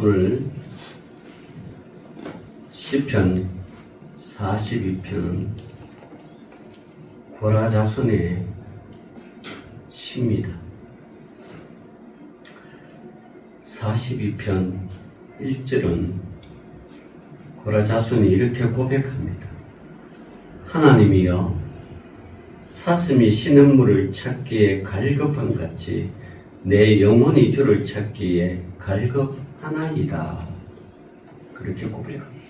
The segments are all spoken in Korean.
오늘 시편 42편 고라자손의 시입니다. 42편 1절은 고라자손이 이렇게 고백합니다. 하나님이여, 사슴이 쉬는 물을 찾기에 갈급함 같이 내 영혼이 주를 찾기에 갈급하나이다. 그렇게 고백합니다.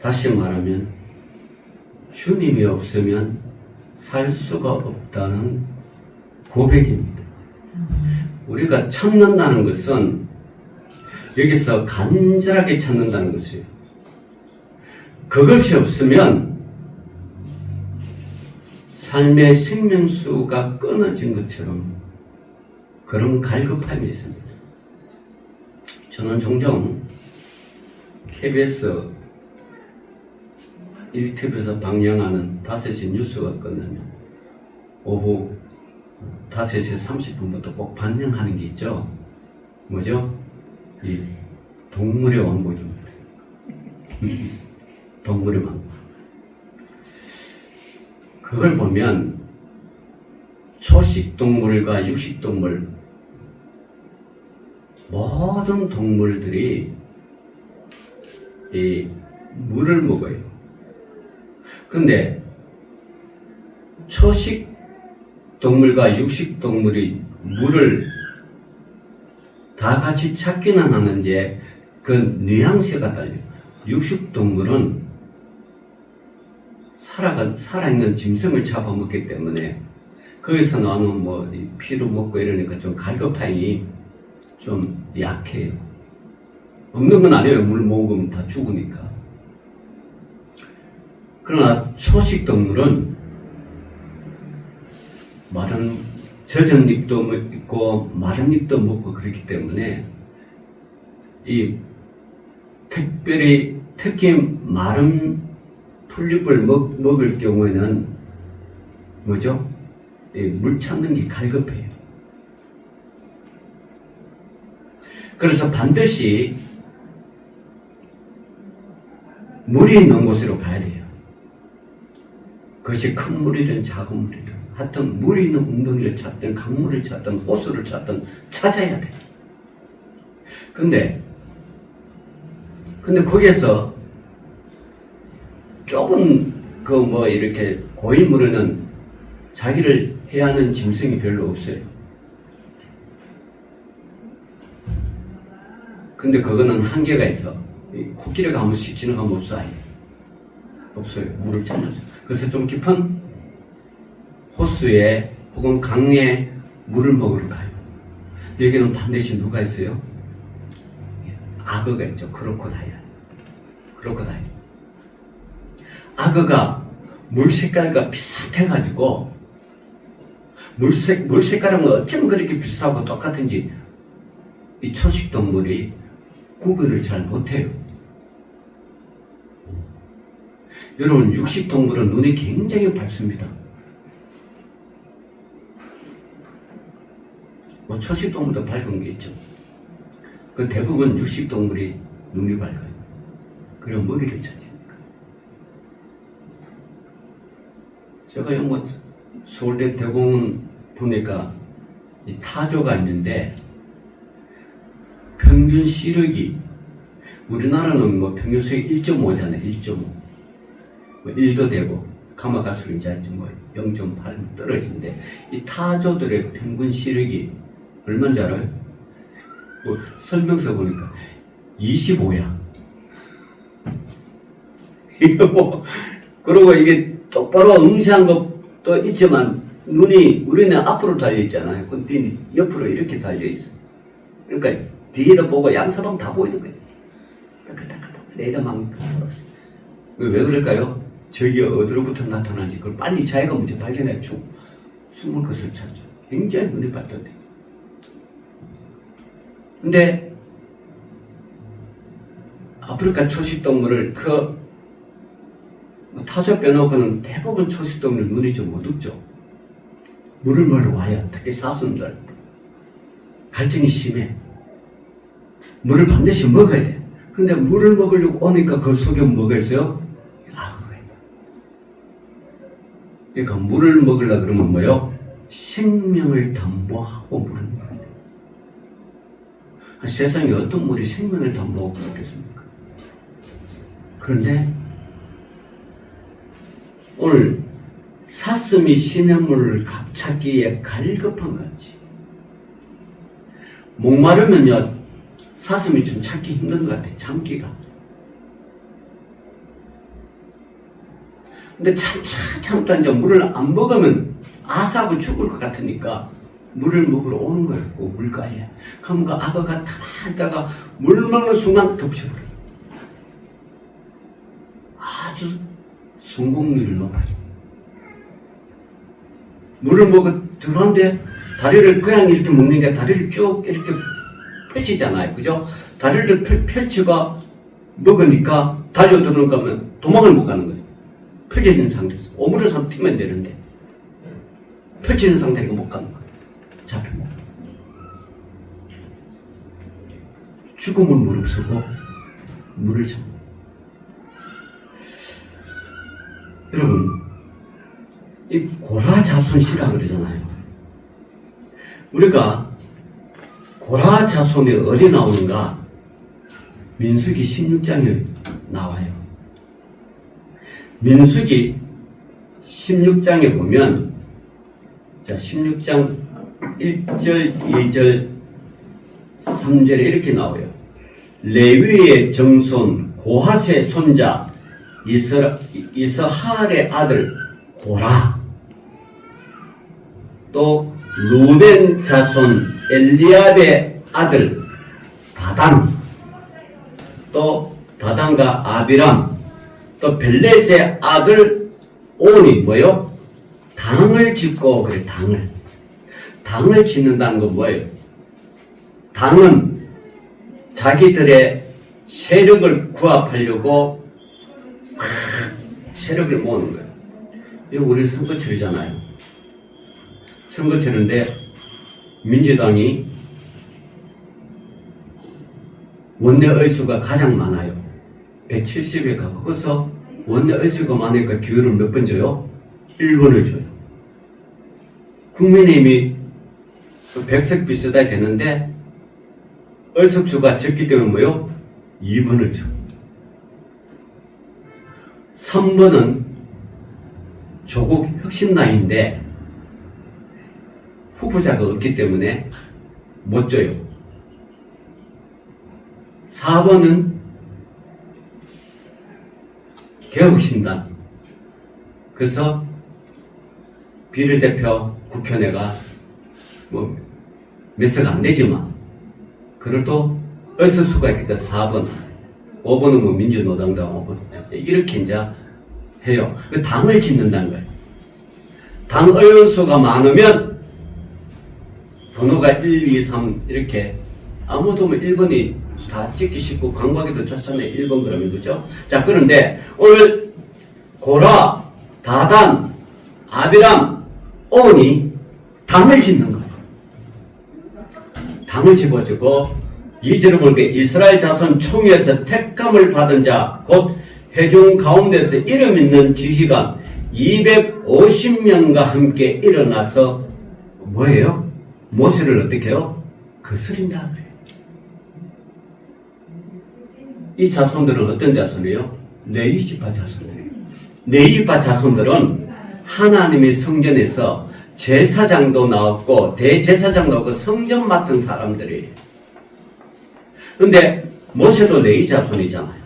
다시 말하면 주님이 없으면 살 수가 없다는 고백입니다. 우리가 찾는다는 것은 여기서 간절하게 찾는다는 것이에요. 그것이 없으면 삶의 생명수가 끊어진 것처럼 그런 갈급함이 있습니다. 저는 종종 KBS 1TV에서 방영하는 5시 뉴스가 끝나면 오후 5시 30분부터 꼭 방영하는 게 있죠. 뭐죠? 이 동물의 왕국입니다. 동물의 왕국. 그걸 보면 초식동물과 육식동물 모든 동물들이 이 물을 먹어요. 근데 초식동물과 육식동물이 물을 다 같이 찾기는 하는데 그 뉘앙스가 달라요. 육식동물은 살아있는 짐승을 잡아먹기 때문에 거기서 나오는 뭐 피로 먹고 이러니까 좀 갈급함이 좀 약해요. 없는 건 아니에요. 물 먹으면 다 죽으니까. 그러나 초식동물은 마른 젖은 잎도 있고 마른 잎도 먹고 그렇기 때문에 이 특히 마른 풀잎을 먹을 경우에는 뭐죠? 물 찾는 게 갈급해요. 그래서 반드시 물이 있는 곳으로 가야 돼요. 그것이 큰 물이든 작은 물이든 하여튼 물이 있는 웅덩이를 찾든 강물을 찾든 호수를 찾든 찾아야 돼요. 근데 거기에서 좁은 이렇게 고인물에는 자기를 해야 하는 짐승이 별로 없어요. 근데 그거는 한계가 있어. 코끼리가 한 번씩 지나가면 없어요. 물을 찾아서. 그래서 좀 깊은 호수에 혹은 강에 물을 먹으러 가요. 여기는 반드시 누가 있어요? 악어가 있죠. 크로코다일. 악어가 물 색깔과 비슷해가지고 물 색깔은 어쩜 그렇게 비슷하고 똑같은지 이 초식동물이 구별을 잘 못해요. 여러분, 육식동물은 눈이 굉장히 밝습니다. 뭐 초식동물도 밝은 게 있죠. 그 대부분 육식동물이 눈이 밝아요. 그리고 먹이를 찾으니까. 제가 서울대 대공원 보니까 이 타조가 있는데 평균 시력이 우리나라는 평균 수익 1.5잖아요. 1.5. 1도 되고 가마 갈수록 이제 0.8 떨어지는데 이 타조들의 평균 시력이 얼마인지 알아요? 설명서 보니까 25야. 그리고 이게 똑바로 응시한 것도 있지만 눈이 우리는 앞으로 달려있잖아요. 근데 옆으로 이렇게 달려있어. 그러니까 뒤에도 보고 양서방 다 보이는 거예요. 레이더망 돌아왔어. 왜 그럴까요? 저기 어디로부터 나타나는지 그걸 빨리 자기가 먼저 발견해주고 숨은 것을 찾죠. 굉장히 눈이 발달돼요. 근데 아프리카 초식동물을 타조 빼놓고는 대부분 초식동물 눈이 좀 어둡죠. 물을 먹으러 와요. 특히 사슴들 갈증이 심해. 물을 반드시 먹어야 돼. 근데 물을 먹으려고 오니까 그 속에 뭐가 있어요? 악어가 있다. 그러니까 물을 먹으려고 그러면 뭐요? 생명을 담보하고 물을 먹어야 돼. 세상에 어떤 물이 생명을 담보하고 그렇겠습니까? 그런데 오늘 사슴이 시냇물을 찾기에 갈급한 거지. 목마르면요, 사슴이 좀 찾기 힘든 것 같아, 참기가. 근데 참다 이제 물을 안 먹으면 아사하고 죽을 것 같으니까 물을 먹으러 오는 거였고, 물가에. 그럼 그 악어가 타다가 물 먹는 순간 덮쳐버려. 아주 성공률이 높아요. 물을 먹어 들어왔는데 다리를 그냥 이렇게 먹는 게 다리를 쭉 이렇게 펼치잖아요. 그죠? 다리를 펼치고 먹으니까 달려들어가 하면 도망을 못 가는 거예요. 펼쳐진 상태에서. 오므려서 튀면 되는데 펼치는 상태니까 못 가는 거예요. 잡혀먹어. 죽음을 무릅쓰고 물을 참아. 여러분, 이 고라자손시라 그러잖아요. 우리가 고라자손이 어디 나오는가? 민수기 16장에 나와요. 민수기 16장에 보면, 자, 16장 1절, 2절, 3절에 이렇게 나와요. 레위의 정손 고핫의 손자 이스하엘의 아들 고라, 또 루벤 자손 엘리압의 아들 다단, 또 다단과 아비람, 또 벨렛의 아들 온이 뭐요? 당을 짓고, 그래, 당을 짓는다는 건 뭐예요? 당은 자기들의 세력을 구합하려고 세력을 모으는 거예요. 이거 우리 선거철이잖아요. 선거철인데 민주당이 원내 의수가 가장 많아요. 170에 가까워서 원내 의수가 많으니까 기회를 몇 번 줘요? 1번을 줘요. 국민의힘이 100석 비슷하게 되는데 의석수가 적기 때문에 뭐요? 2번을 줘. 3번은 조국 혁신당인데 후보자가 없기 때문에 못 줘요. 4번은 개혁신당. 그래서 비례대표 국회의원가 뭐 몇 석 안 되지만 그래도 의석수가 있기 때문에 4번, 5번은 뭐 민주노당당 5번 이렇게 이제 해요. 당을 짓는다는 거예요. 당 의원수가 많으면 번호가 1, 2, 3 이렇게 아무도 뭐 1번이 다 찍기 쉽고 광고하기도 좋잖아요. 1번 그러면, 그죠? 자, 그런데 오늘 고라, 다단, 아비람, 온이 당을 짓는 거예요. 당을 집어주고 2절을 볼게 이스라엘 자손 총회에서 택감을 받은 자 곧 회중 가운데서 이름 있는 지휘관 250명과 함께 일어나서 뭐예요? 모세를 어떻게 해요? 거스린다 그래요. 이 자손들은 어떤 자손이에요? 레위지파 자손들이에요. 레위지파 자손들은 하나님의 성전에서 제사장도 나왔고 대제사장 나왔고 성전 맡은 사람들이에요. 그런데 모세도 레위 자손이잖아요.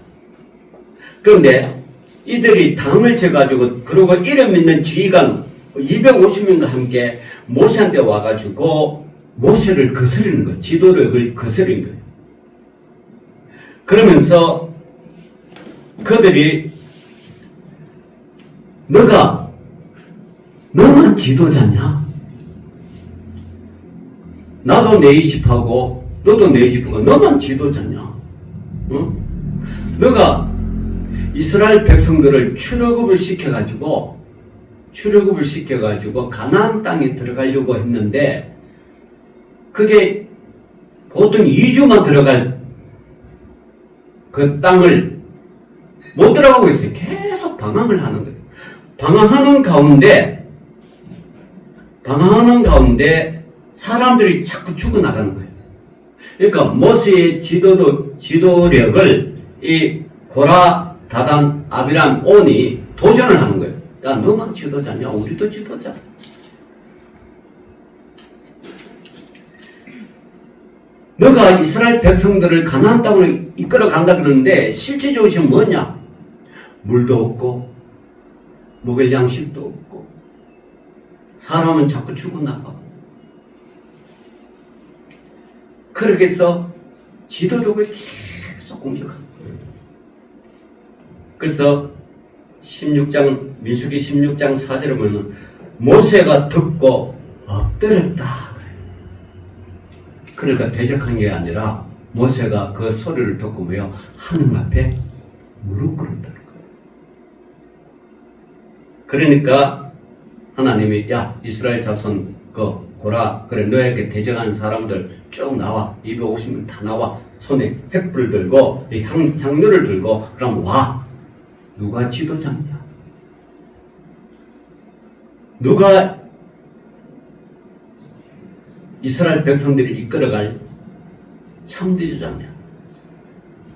그런데 이들이 당을 쳐가지고 그리고 이름 있는 지휘관 250명과 함께 모세한테 와가지고 모세를 거스르는 거예요. 지도력을 거스르는 거예요. 그러면서 그들이 너만 지도자냐? 나도 내 집하고 너도 내 집하고 너만 지도자냐? 응? 너가 이스라엘 백성들을 출애굽을 시켜가지고 가나안 땅에 들어가려고 했는데 그게 보통 2주만 들어갈 그 땅을 못 들어가고 있어요. 계속 방황을 하는 거예요. 방황하는 가운데 사람들이 자꾸 죽어나가는 거예요. 그러니까 모세의 지도력을 이 고라, 다단, 아비람, 온이 도전을 하는 거예요. 야, 너만 지도자냐? 우리도 지도자. 너가 이스라엘 백성들을 가나안 땅을 이끌어 간다 그러는데 실질적으로 지금 뭐냐? 물도 없고 먹을 양식도 없고 사람은 자꾸 죽어나가고 그렇게 해서 지도력을 계속 공격하는 거예요. 그래서 민수기 16장 4절에 보면 모세가 듣고 엎드렸다. 그러니까 대적한 게 아니라 모세가 그 소리를 듣고 뭐요? 하느님 앞에 무릎 꿇었다는 거예요. 그러니까 하나님이 야 이스라엘 자손 고라 그래 너에게 대적하는 사람들 쭉 나와 250명 다 나와 손에 횃불 들고 이 향료를 들고 그럼 와 누가 지도자냐? 누가 이스라엘 백성들을 이끌어갈 참지도자냐?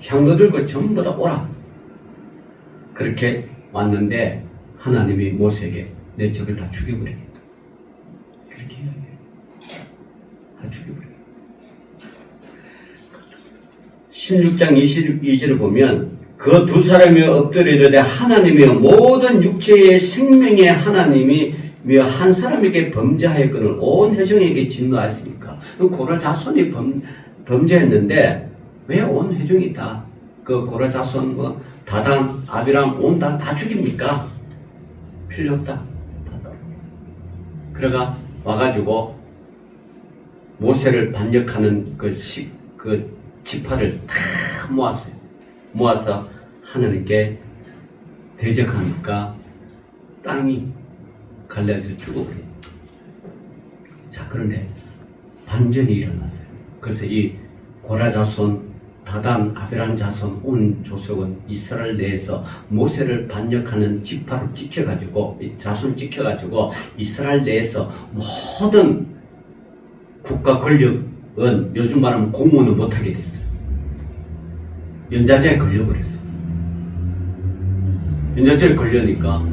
향로 들고 전부 다 오라. 그렇게 왔는데 하나님이 모세에게 내 적을 다 죽여버리겠다. 그렇게 이야기해요. 다 죽여버려요. 16장 22절을 보면 그 두 사람이 엎드리려되 하나님이여 모든 육체의 생명의 하나님이 한 사람에게 범죄하였거늘 온 회중에게 진노하였습니까? 고라 자손이 범죄했는데 왜 온 회중이 다 그 고라 자손 다단 아비람 온 다 죽입니까? 필요 없다. 그래가 와가지고 모세를 반역하는 그 지파를 다 모았어요. 모아서 하나님께 대적하니까 땅이 갈라져 죽어버려요. 자, 그런데 반전이 일어났어요. 그래서 이 고라 자손, 다단, 아비람 자손, 온 조석은 이스라엘 내에서 모세를 반역하는 지파를 찍혀가지고, 자손을 찍혀가지고, 이스라엘 내에서 모든 국가 권력은 요즘 말하면 공무원을 못하게 됐어요. 연좌제에 걸려버렸어요. 연좌제에 걸려니까,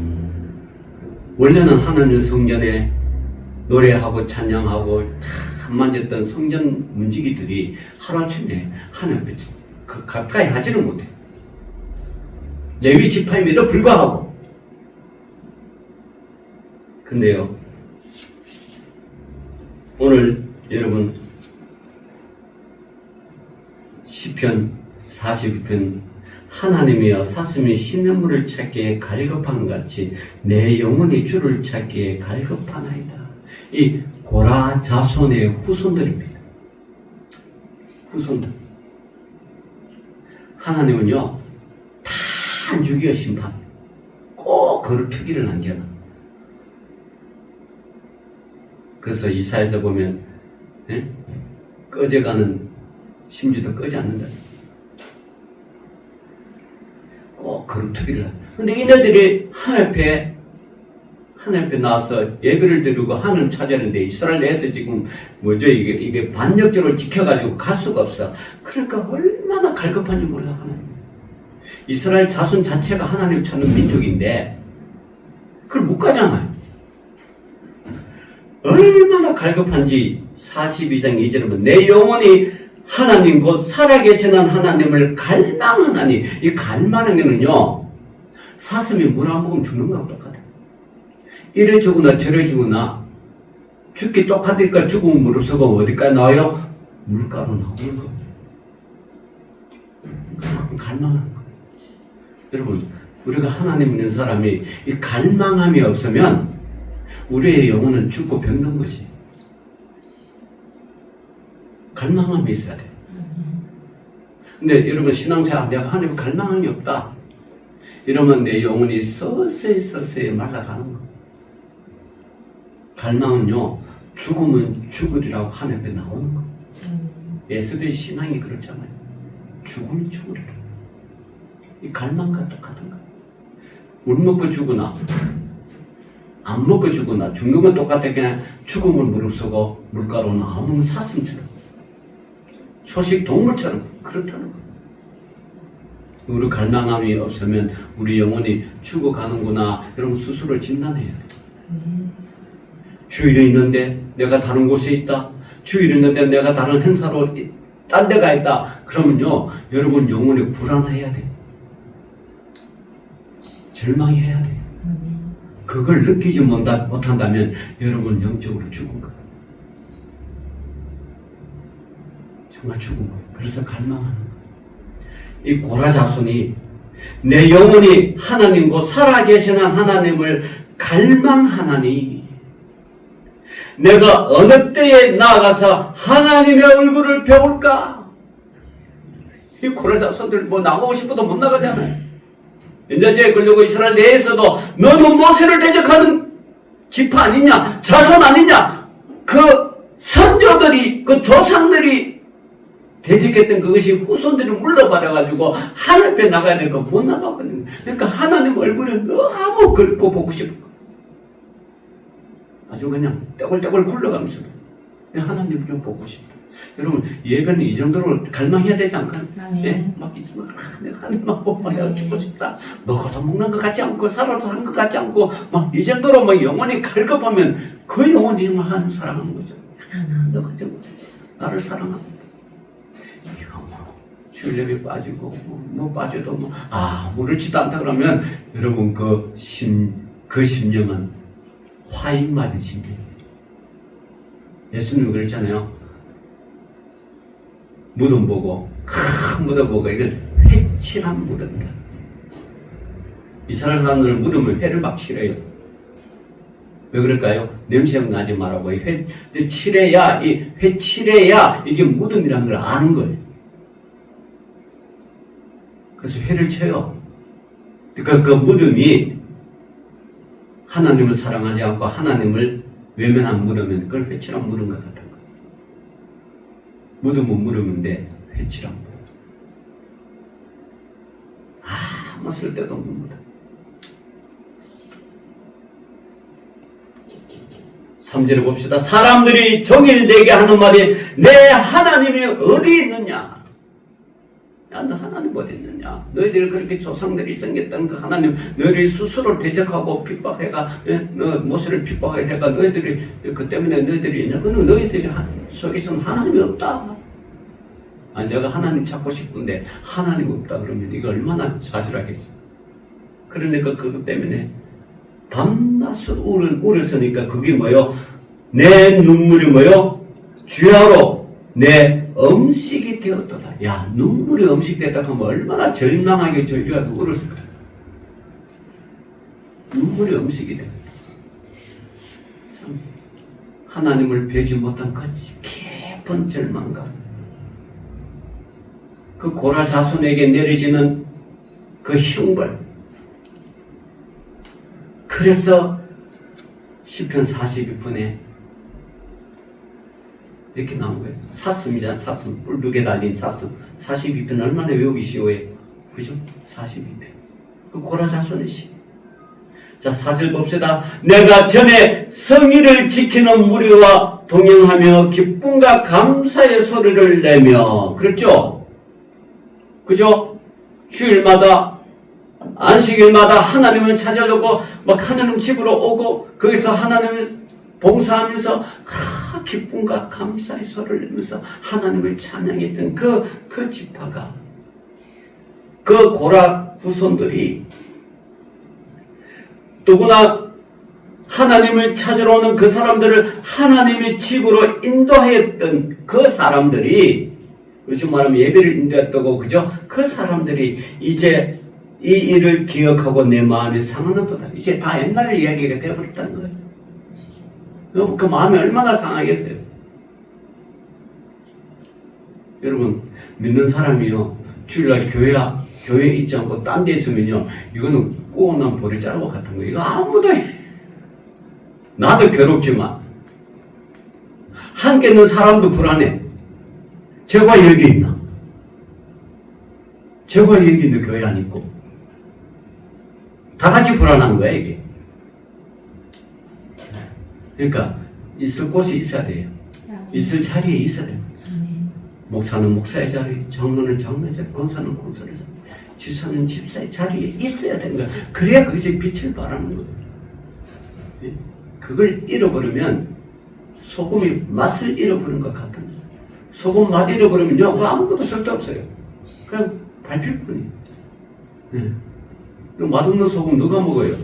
원래는 하나님 성전에 노래하고 찬양하고 다 만졌던 성전 문지기들이 하루아침에 하나님 앞에 가까이 하지는 못해. 레위 지파임에도 불구하고. 근데요, 오늘 여러분 시편 42편 하나님이여 사슴이 시냇물을 찾기에 갈급한 같이 내 영혼이 주를 찾기에 갈급하나이다. 이 고라 자손의 후손들입니다. 후손들. 하나님은요 다 죽여 심판. 꼭 거룩투기를 남겨놔. 그래서 이사야서 보면 꺼져가는 심지도 꺼지 않는다. 꼭 거룩투기를 하는. 근데 이네들이 하나님 앞에 나와서 예배를 드리고 하나님 찾았는데 이스라엘 내에서 지금 이게 반역적으로 지켜가지고 갈 수가 없어. 그러니까 얼마나 갈급한지 몰라 하나님. 이스라엘 자손 자체가 하나님 찾는 민족인데 그걸 못 가잖아요. 얼마나 갈급한지 42장 2절에 보면 내 영혼이 하나님 곧 살아계시는 하나님을 갈망하나니 이 갈망하는게는요 사슴이 물 한 모금 죽는 거하고 똑같아. 이래 죽으나 저래 죽으나 죽기 똑같으니까 죽으면 무릎서고 어디까지 나와요? 물가로 나오는 거예요. 그만큼 갈망하는 거예요. 여러분 우리가 하나님 있는 사람이 이 갈망함이 없으면 우리의 영혼은 죽고 병든 것이 갈망함이 있어야 돼. 근데 여러분 신앙생활 내가 하나님 갈망함이 없다 이러면 내 영혼이 서서히 말라가는 거. 갈망은요 죽으면 죽으리라고 하나님 앞에 나오는 거. 예수의 신앙이 그렇잖아요. 죽으면 죽으리라. 이 갈망과 똑같은 거예요. 물 먹고 죽으나 안 먹고 죽으나 죽는 건 똑같아. 그냥 죽음을 무릅쓰고 물가로 나오는 사슴처럼 초식 동물처럼 그렇다는 거예요. 우리 갈망함이 없으면 우리 영혼이 죽어가는구나. 여러분 스스로 진단해야 돼요. 주일이 있는데 내가 다른 곳에 있다. 주일이 있는데 내가 다른 행사로 딴 데 가 있다. 그러면요 여러분 영혼이 불안해야 돼요. 절망해야 돼요. 그걸 느끼지 못한다면 여러분 영적으로 죽은 거예요. 정말 죽은 거예요. 그래서 갈망하는 거예요. 이 고라자손이 내 영혼이 하나님과 살아계시는 하나님을 갈망하나니 내가 어느 때에 나아가서 하나님의 얼굴을 배울까? 이 고라자손들 뭐 나가고 싶어도 못 나가잖아요. 인자제에 걸리고 이스라엘 내에서도 너는 모세를 대적하는 지파 아니냐? 자손 아니냐? 그 선조들이 그 조상들이 대적했던 그것이 후손들이 물러버려가지고 하늘 앞에 나가야 될 거 못 나가거든요. 그러니까 하나님 얼굴을 너무 긁고 보고 싶어. 아주 그냥 떼굴떼굴 굴러가면서 하나님 좀 보고 싶다. 여러분 예배는 이 정도로 갈망해야 되지 않을까요? 네? 막 있으면 내가 하나님만 보고 내가 죽고 싶다. 먹어도 먹는 것 같지 않고 살아도 사는 것 같지 않고 막 이 정도로 막 영혼이 갈급하면 그 영혼이 정말 하나님 사랑하는 거죠. 너가 정말 나를 사랑한다. 이거 뭐 주일 예배 빠지고 뭐 빠져도 뭐 아무렇지도 않다 그러면 여러분 그 심령은 화인 맞은 심령입니다. 예수님이 그랬잖아요. 무덤 보고 큰 무덤 보고 이건 회칠한 무덤이다. 이스라엘 사람들은 무덤을 회를 막 칠해요. 왜 그럴까요? 냄새 나지 말라고 칠해야 이게 무덤이라는 걸 아는 거예요. 그래서 회를 쳐요. 그러니까 그 무덤이 하나님을 사랑하지 않고 하나님을 외면한 무덤이면 그걸 회칠한 무덤 같은 거예요. 무덤은 무덤인데 회칠한 무덤. 아무 쓸데도 없는 무덤. 3절을 봅시다. 사람들이 종일 내게 하는 말이 내 하나님이 어디 있느냐? 야, 너 하나님 어디 있느냐? 너희들 그렇게 조상들이 생겼던 그 하나님 너희들이 스스로 대적하고 핍박해가 너 모세를 핍박해가 너희들이 그 때문에 너희들이 있냐? 그는 너희들이 속에서는 하나님이 없다. 아니 내가 하나님 찾고 싶은데 하나님 없다 그러면 이거 얼마나 좌절하겠어. 그러니까 그것 때문에 밤낮으로 울었으니까 그게 뭐요? 내 눈물이 뭐요? 주야로 내 음식이 되었도다. 야 눈물이 음식 됐다 하면 얼마나 절망하게 절규하고 울었을까요? 눈물이 음식이 되었다. 참 하나님을 뵈지 못한 그 깊은 절망감. 그 고라 자손에게 내려지는 그 형벌. 그래서 시편 42편에 이렇게 나온 거예요. 사슴이잖아, 사슴. 뿔두개 달린 사슴. 42편 얼마나 외우기 쉬워요. 그죠? 42편. 그 고라 자손의 시. 자, 4절 봅시다. 내가 전에 성의를 지키는 무리와 동행하며 기쁨과 감사의 소리를 내며. 그렇죠? 그죠? 주일마다 안식일마다 하나님을 찾으려고 막 하나님 집으로 오고 거기서 하나님을 봉사하면서 기쁨과 감사의 소리를 내면서 하나님을 찬양했던 그 지파가 그 고라 후손들이 누구나 하나님을 찾으러 오는 그 사람들을 하나님의 집으로 인도했던 그 사람들이 요즘 말하면 예배를 인도했다고 그죠? 그 사람들이 이제 이 일을 기억하고 내 마음이 상하는도다. 이제 다 옛날 이야기가 되어버렸다는 거예요. 그 마음이 얼마나 상하겠어요. 여러분 믿는 사람이요 주일날 교회에 있지 않고 딴 데 있으면요 이거는 꼬우난 보리자루와 같은 거예요. 이거 아무도 나도 괴롭지만 함께 있는 사람도 불안해. 제가 여기 있나? 제가 여기 있는 교회 안 있고. 다 같이 불안한 거야, 이게. 그러니까, 있을 곳이 있어야 돼요. 있을 자리에 있어야 돼요. 목사는 목사의 자리, 장로는 장로의 자리, 권사는 권사의 자리, 지사는 집사의 자리에 있어야 되는 거야. 그래야 그것이 빛을 발하는 거예요. 그걸 잃어버리면 소금이 맛을 잃어버린 것 같은 거예요. 소금 맛 잃어버리면요, 그거 아무것도 쓸데없어요. 그냥 밟힐 뿐이에요. 네. 맛없는 소금 누가 먹어요?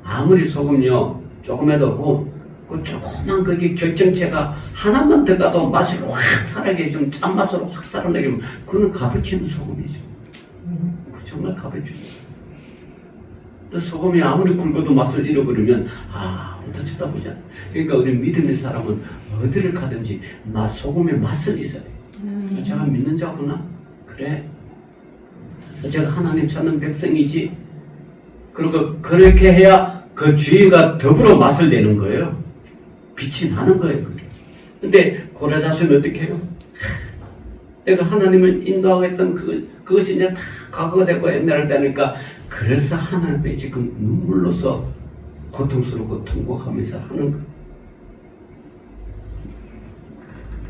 아무리 소금요, 조금해도 그 조그만 그게 결정체가 하나만 더 가도 맛이 확 살아게 좀 짠맛으로 확 살아나게 그거는 값어치 있는 소금이죠. 그 정말 값어치. 또 소금이 아무리 굵어도 맛을 잃어버리면 또 쳐다보자. 그러니까 우리 믿음의 사람은 어디를 가든지 소금의 맛을 있어야 돼. 제가 믿는 자구나. 그래. 제가 하나님 찾는 백성이지. 그리고 그렇게 해야 그 주위가 더불어 맛을 내는 거예요. 빛이 나는 거예요, 그게. 근데 고라자수는 어떻게 해요? 내가 하나님을 인도하고 했던 그것이 이제 다 과거가 되고 옛날을 되니까 그래서 하나님의 지금 눈물로서 고통스럽고 통곡하면서 하는 거예요.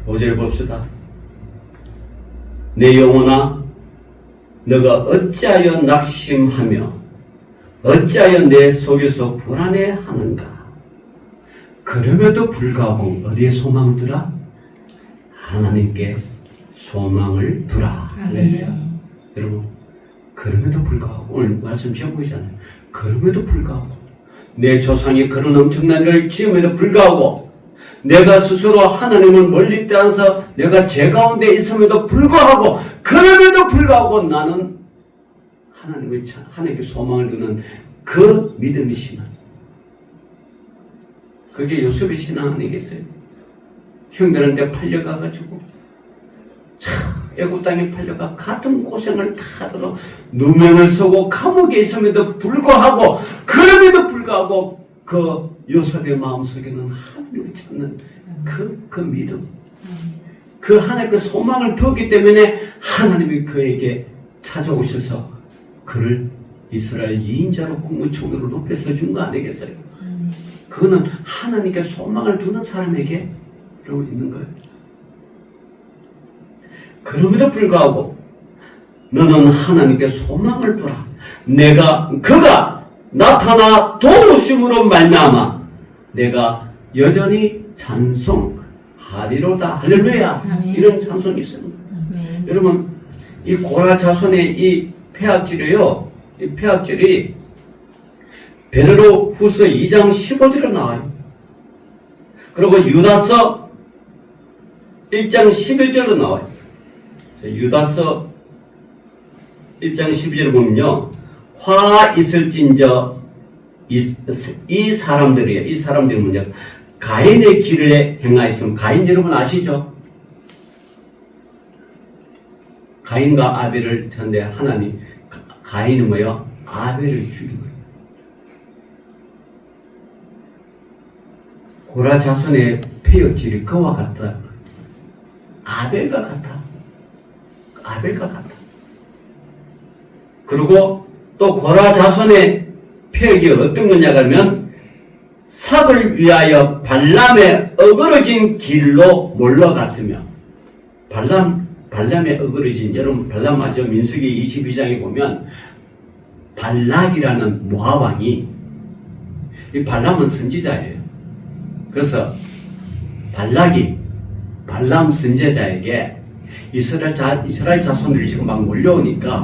5절 봅시다. 내 영혼아, 너가 어찌하여 낙심하며 어찌하여 내 속에서 불안해하는가? 그럼에도 불구하고 어디에 소망을 두라? 하나님께 소망을 두라. 여러분, 그럼에도 불구하고 오늘 말씀 제목이잖아요. 그럼에도 불구하고 내 조상이 그런 엄청난 일을 지음에도 불구하고 내가 스스로 하나님을 멀리 떠나서 내가 죄 가운데 있음에도 불구하고 그럼에도 불구하고 나는 하나님께 소망을 두는 그 믿음의 신앙. 그게 요셉의 신앙 아니겠어요? 형들한테 팔려가가지고 애굽 땅에 팔려가 같은 고생을 다 하도록 누명을 쓰고 감옥에 있음에도 불구하고 그럼에도 불구하고 그 요셉의 마음속에는 하나님을 찾는 그 믿음, 그 하나님의 소망을 두었기 때문에 하나님이 그에게 찾아오셔서 그를 이스라엘 2인자로 국무총리로 높여서 준 거 아니겠어요? 그거는 하나님께 소망을 두는 사람에게 있는 거예요. 그럼에도 불구하고 너는 하나님께 소망을 두라. 그가 나타나 도우심으로 말미암아 내가 여전히 찬송하리로다. 할렐루야. 아멘. 이런 찬송이 있습니다. 아멘. 여러분, 이 고라 자손의 이 폐악질이요, 이 폐악질이 베드로 후서 2장 15절에 나와요. 그리고 유다서 1장 11절로 나와요. 유다서 1장 12절 보면요, 화 있을진저 이 사람들이 뭐냐, 가인의 길을 행하였으면, 가인 여러분 아시죠? 가인과 아벨을 전대 하나님, 가인은 뭐요? 아벨을 죽인 거예요. 고라 자손의 폐역질이 그와 같다. 아벨과 같다. 그리고 또 고라 자손의 폐역이 어떤 거냐 하면 삭을 위하여 발람의 어그러진 길로 몰러갔으며, 발람의 어그러진, 여러분 발람 아죠? 민수기 22장에 보면 발락이라는 모압 왕이, 이 발람은 선지자예요. 그래서 발락이 발람 선지자에게 이스라엘 자손들이 지금 막 몰려오니까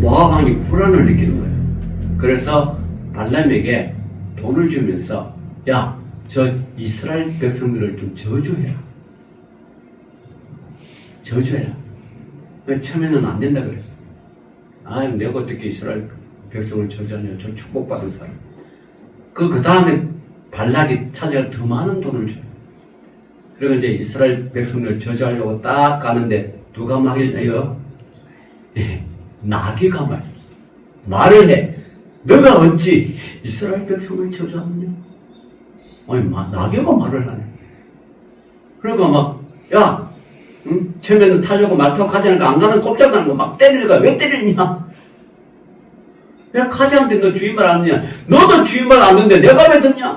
모압 왕이 불안을 느끼는 거예요. 그래서 발람에게 돈을 주면서, 야, 저 이스라엘 백성들을 좀 저주해라. 처음에는 안 된다 그랬어. 내가 어떻게 이스라엘 백성을 저주하냐. 저 축복받은 사람. 그 다음에 발락이 찾아가 더 많은 돈을 줘요. 그리고 이제 이스라엘 백성을 저주하려고 딱 가는데 누가 말해요? 나귀가 말을 해. 너가 어찌 이스라엘 백성을 저주하느냐? 나귀가 말을 하네. 그러니까 야, 응? 처음에는 타려고 말타고 가자니까 안 가는 꼼짝 안 하고 막 때리니까 왜 때리냐? 왜 가자는데 너 주인 말 안 듣냐? 너도 주인 말 안 듣는데 내가 왜 듣냐?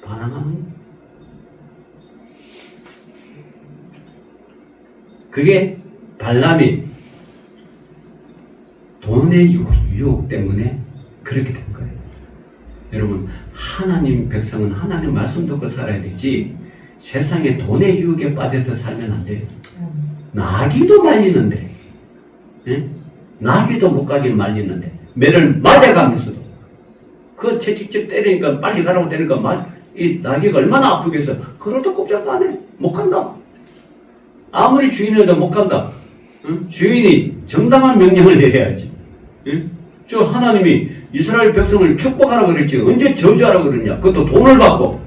반항하는 거야. 그게 발람이 돈의 유혹 때문에 그렇게 된 거예요. 여러분, 하나님 백성은 하나님 말씀 듣고 살아야 되지 세상에 돈의 유혹에 빠져서 살면 안 돼요. 나귀도 말리는데, 예? 나귀도 못 가게 말리는데 매를 맞아가면서도 그 채찍질 때리니까 빨리 가라고 때리니까 이 나귀가 얼마나 아프겠어. 그래도 꼼짝도 안 해. 못 간다. 아무리 주인이라도 못 간다. 응? 주인이 정당한 명령을 내려야지. 응? 저 하나님이 이스라엘 백성을 축복하라고 그랬지 언제 저주하라고 그랬냐. 그것도 돈을 받고.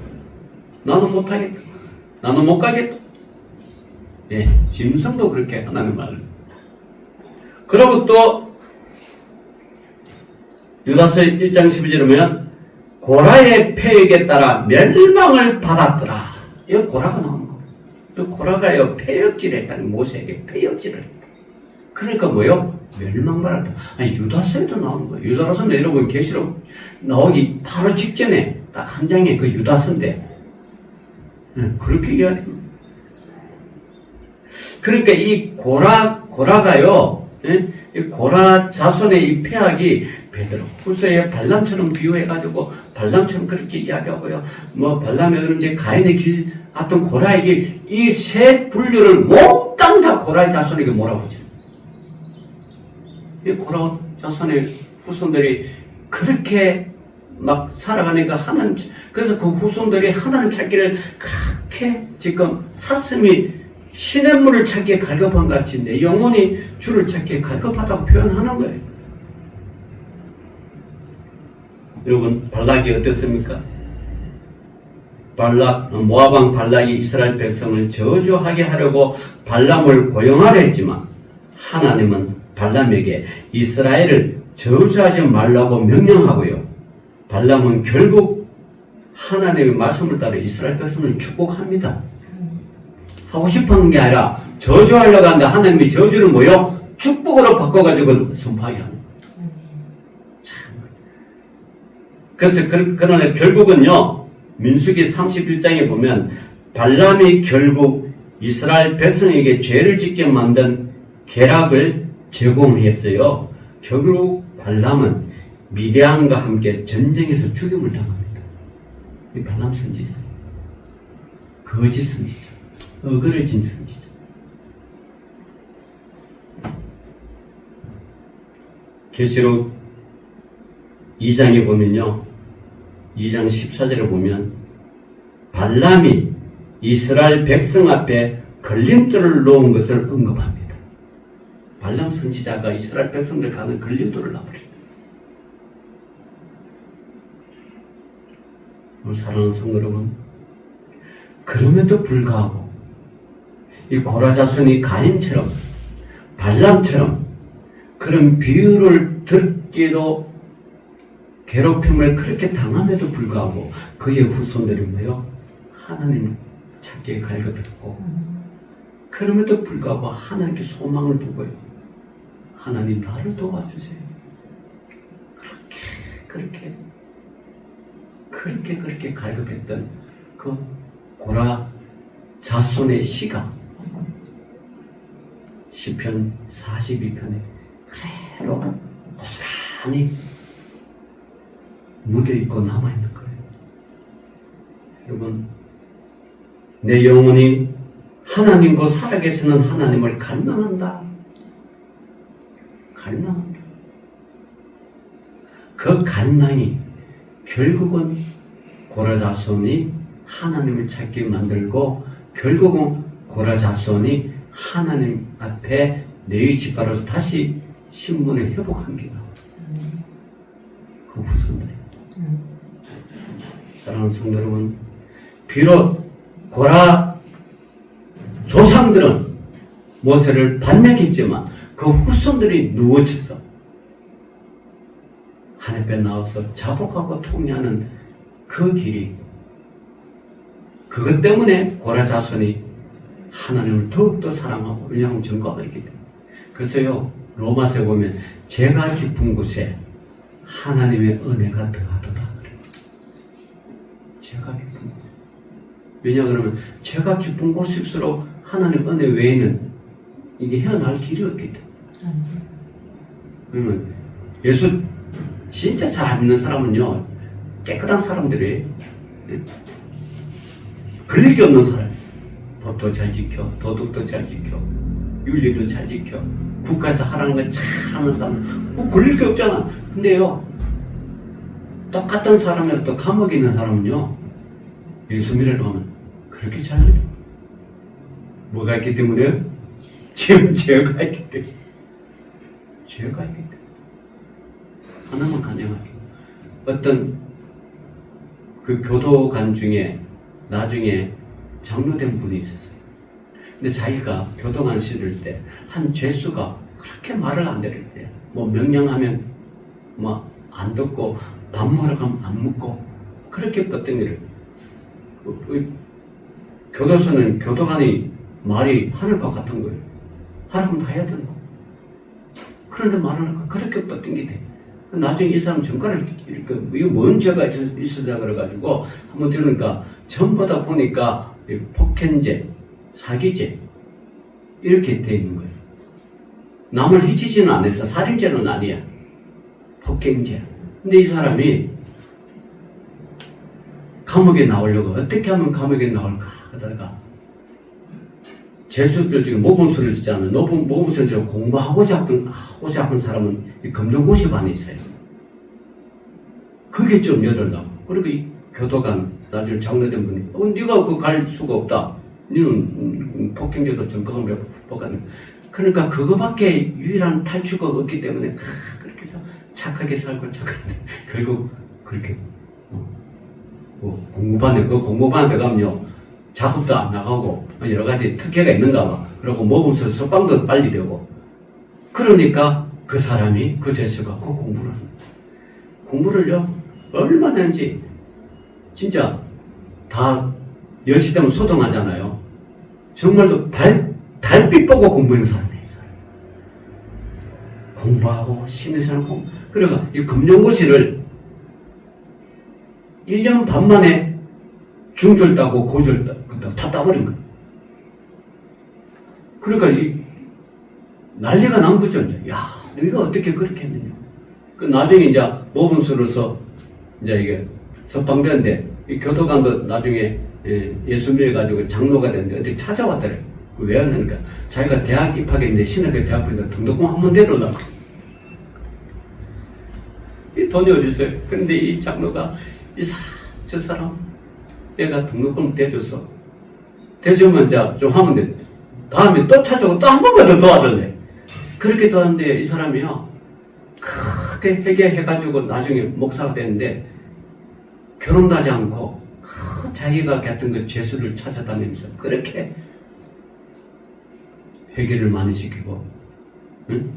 나는 못하겠다. 나는 못 가겠다. 예, 짐승도 그렇게 하나님 말을. 그리고 또 유다서 1장 12절에 보면 고라의 패역에 따라 멸망을 받았더라. 이 고라가 나오는 거예요. 고라가요 패역질을 했다는 모세에게 패역질을 했다. 그러니까 뭐요? 멸망받았다. 아니 유다서에도 나오는 거예요. 유다서는 여러분 계시록 나오기 바로 직전에 딱 한 장에 그 유다서인데 그렇게 이야기합니다. 그러니까 이 고라가요, 이 고라 자손의 이 폐악이 베드로 후서에 발람처럼 비유해가지고 발람처럼 그렇게 이야기하고요. 뭐 발람의 어른제 가인의 길 앞던 고라의 길 이 세 분류를 몽땅 다 고라의 자손에게 몰아붙여. 이 고라 자손의 후손들이 그렇게 막 살아가니까 하나님, 그래서 그 후손들이 하나님 찾기를 그렇게 지금 사슴이 신의 물을 찾기에 갈급한 같이 내 영혼이 주를 찾기에 갈급하다고 표현하는 거예요. 여러분, 발락이 어떻습니까? 모압왕 발락이 이스라엘 백성을 저주하게 하려고 발람을 고용하려 했지만 하나님은 발람에게 이스라엘을 저주하지 말라고 명령하고요. 발람은 결국 하나님의 말씀을 따라 이스라엘 백성을 축복합니다. 하고 싶은 게 아니라 저주하려고 하는데 하나님이 저주를 뭐요? 축복으로 바꿔가지고 선포하게 하는 거예요. 그래서 그러나 결국은요, 민수기 31장에 보면 발람이 결국 이스라엘 백성에게 죄를 짓게 만든 계략을 제공했어요. 결국 발람은 미디안과 함께 전쟁에서 죽임을 당합니다. 이 발람 선지자, 거짓 선지자, 어그러진 선지자. 계시록 2장에 보면요, 2장 14절에 보면 발람이 이스라엘 백성 앞에 걸림돌을 놓은 것을 언급합니다. 발람 선지자가 이스라엘 백성들 가는 걸림돌을 놔버립니다. 사랑하는 성도 여러분, 그럼에도 불구하고 이 고라 자손이 가인처럼 발람처럼 그런 비유를 듣기도 괴롭힘을 그렇게 당함에도 불구하고 그의 후손들이 뭐요? 하나님 찾기에 갈급했고 그럼에도 불구하고 하나님께 소망을 두고요. 하나님 나를 도와주세요. 그렇게 갈급했던 그 고라 자손의 시가 시편 42편에 그대로 고스란히 묻어있고 남아있는 거예요. 여러분, 내 영혼이 하나님 곧 살아계시는 하나님을 갈망한다. 그 갈망이 결국은 고라 자손이 하나님을 찾게 만들고 결국은 고라 자손이 하나님 앞에 레위 지파로서 다시 신분을 회복한 게 나와요. 그 후손들이. 사랑하는 성도 여러분, 비록 고라 조상들은 모세를 반역했지만 그 후손들이 누워쳐서 하늘에 나와서 자복하고 통일하는 그 길이, 그것 때문에 고라 자손이 하나님을 더욱더 사랑하고, 왜냐하면 증거가 있기 때문에. 그래서요, 로마서에 보면 죄가 깊은 곳에 하나님의 은혜가 더하도다 그래요. 죄가 깊은 곳에. 왜냐 그러면 죄가 깊은 곳일수록 하나님 은혜 외에는 이게 헤어나올 길이 없기 때문에. 그러면 예수 진짜 잘 믿는 사람은요, 깨끗한 사람들이, 걸릴 게 없는 사람. 법도 잘 지켜, 도덕도 잘 지켜, 윤리도 잘 지켜, 국가에서 하라는 거 잘 하는 사람, 뭐 걸릴 게 없잖아. 근데요, 똑같은 사람이라도 감옥에 있는 사람은요, 예수 믿으러 가면 그렇게 잘 믿어. 뭐가 있기 때문에? 지금 죄가 있기 때문에. 죄가 있기 때문에. 하나만 간증할게요. 어떤 그 교도관 중에 나중에 장로된 분이 있었어요. 근데 자기가 교도관 실을 때 한 죄수가 그렇게 말을 안 들을 때, 뭐 명령하면 뭐 안 듣고 밥 먹으러 가면 안 먹고 그렇게 뻗댕이를. 교도소는 교도관이 말이 하늘과 같은 거예요. 하라면 다 해야 되는 거. 그런데 말을 하니까 그렇게 뻗댕기대. 나중에 이 사람 전과를 이거 뭔 죄가 있으다 그래가지고 한번 들으니까 전부 다 보니까 폭행죄, 사기죄 이렇게 돼 있는 거예요. 남을 해치지는 않았어. 살인죄는 아니야. 폭행죄. 근데 이 사람이 감옥에 나오려고 어떻게 하면 감옥에 나올까 하다가 죄수들 중에 모범수를 짓잖아요. 모범수를 공부하고자 하는 사람은 검정고시반에 있어요. 그게 좀 여덟나. 그리고 이 교도관 나중에 장로된 분이 네가 그 갈 수가 없다. 너는 폭행죄도 전과금 받았네. 그러니까 그거밖에 유일한 탈출구가 없기 때문에 그렇게 해서 착하게 살고 결국 그렇게 공무반에 그 공무반에 들어가면요 작업도 안 나가고 여러 가지 특혜가 있는가 봐. 그리고 모범수 석방도 빨리 되고. 그러니까 그 사람이 그 죄수가 그 공부를요 얼마나 했는지 진짜 다 10시 되면 소동하잖아요. 정말로 달빛 보고 공부하는 사람이에요. 공부하고 신의 사람 공부. 그러니까 이 금융고시를 1년 반 만에 중졸 따고 고졸 따고 다 따버린 거예요. 그러니까 난리가 난 거죠. 이제. 야, 너희가 어떻게 그렇게 했느냐. 그 나중에 이제 모범수로서 이제 이게 석방되는데 이 교도관도 나중에 예수 믿어가지고 장로가 됐는데 어떻게 찾아왔더래요. 왜 하냐니까 자기가 대학 입학했는데 신학교 대학교인데 등록금 한 번 내려오려고. 이 돈이 어디 있어요? 근데 이 장로가 저 사람 내가 등록금 대줘서 대주면 이제 좀 하면 돼. 다음에 또 찾아오고 또 한 번만 더 도와달래. 그렇게 도왔는데 이 사람이요 크게 회개해가지고 나중에 목사가 됐는데 결혼도 하지 않고 자기가 같은 그 죄수를 찾아다니면서 그렇게 회개를 많이 시키고, 응?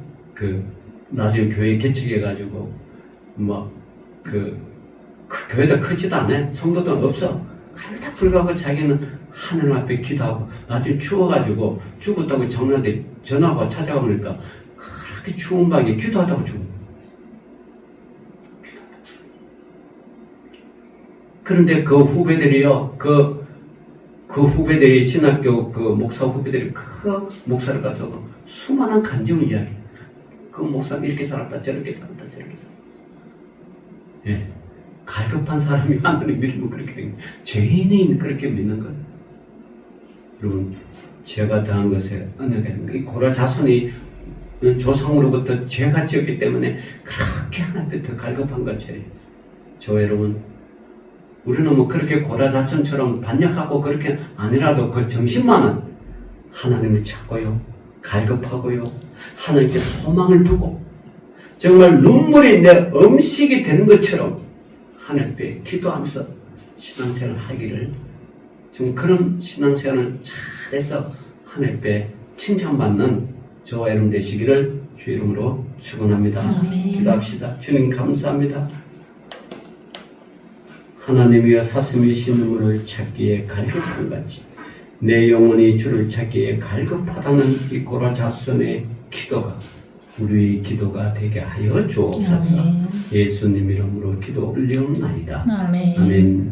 나중에 교회 개척해가지고, 교회도 크지도 않아. 성도도 없어. 그러다 불구하고 자기는 하나님 앞에 기도하고, 나중에 추워가지고, 죽었다고 장로한테 전화하고 찾아오니까, 그렇게 추운 방에 기도하다고 죽은 거야. 그런데 그 후배들이요, 그 후배들이 신학교 목사 후배들이 그 목사를 가서 수많은 간증을 이야기. 그 목사는 이렇게 살았다 저렇게 살았다 저렇게 살았다. 예, 갈급한 사람이 하나님 믿으면 그렇게 되는 거예요. 죄인이 그렇게 믿는 거예요. 여러분 죄가 당한 것에 은혜가 있는 거예요. 고라 자손이 조상으로부터 죄가 지었기 때문에 그렇게 하나님 앞에 더 갈급한 것처럼 저 여러분 우리는 뭐 그렇게 고라자손처럼 반역하고 그렇게 아니라도 그 정신만은 하나님을 찾고요. 갈급하고요. 하나님께 소망을 두고 정말 눈물이 내 음식이 되는 것처럼 하나님 앞에 기도하면서 신앙생활을 하기를 좀 그런 신앙생활을 잘해서 하나님 앞에 칭찬받는 저와 여러분 되시기를 주 이름으로 축원합니다. 기도합시다. 주님 감사합니다. 하나님이여 사슴이 신음을 찾기에 갈급한 같이 내 영혼이 주를 찾기에 갈급하다는 이 고라 자손의 기도가 우리의 기도가 되게 하여 주옵소서. 아멘. 예수님 이름으로 기도 올리옵나이다. 아멘. 아멘.